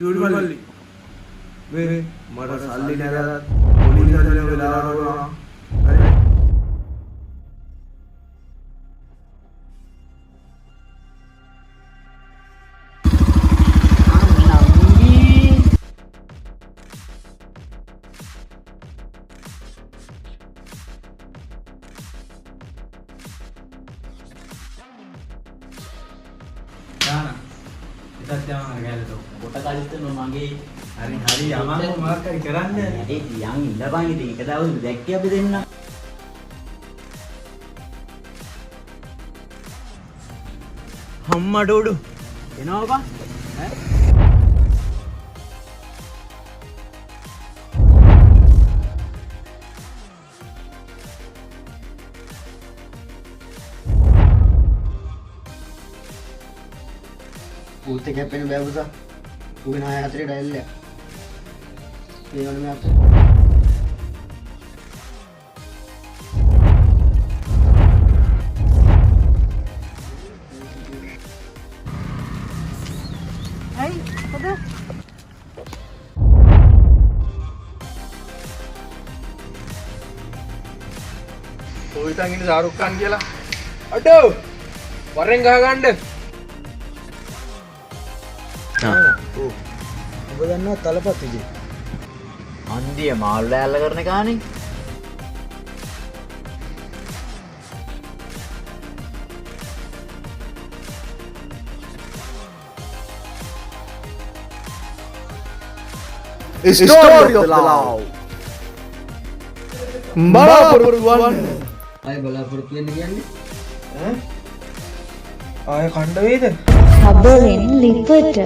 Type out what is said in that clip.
මල්ලි මේ මට සල්ලි නැරලා පොලිස් අධිකාරිය වෙලා ආවා. හරි. කොට කලිතන මගේ හරි යමන් මොකක් හරි කරන්න ඒ යන් ඉඳපන් ඉතින් එක දවස් දැක්කේ අපි දෙන්න අම්මට උඩු එනවා බා ඈ ඌත් කැපෙන බෑවුසා ඌගේ නාය හතරේ ඩයල් එක මේ වල මේ අපේ Hey, ada? ඔය ඉතින් ඉන්නේ ශාරුක් ඛාන් කියලා. අඩෝ වරෙන් ගහ ගන්න. ඔබ දන්නවා තලපත් විජේ අන්දිය මාළු ලෑල්ල කරන කානේ Story of the love. බලාපොරොත්තුවන් ආය බලාපොරොත්තු වෙන්න කියන්නේ ආය කණ්ඩ වේද? Sabarin lipat.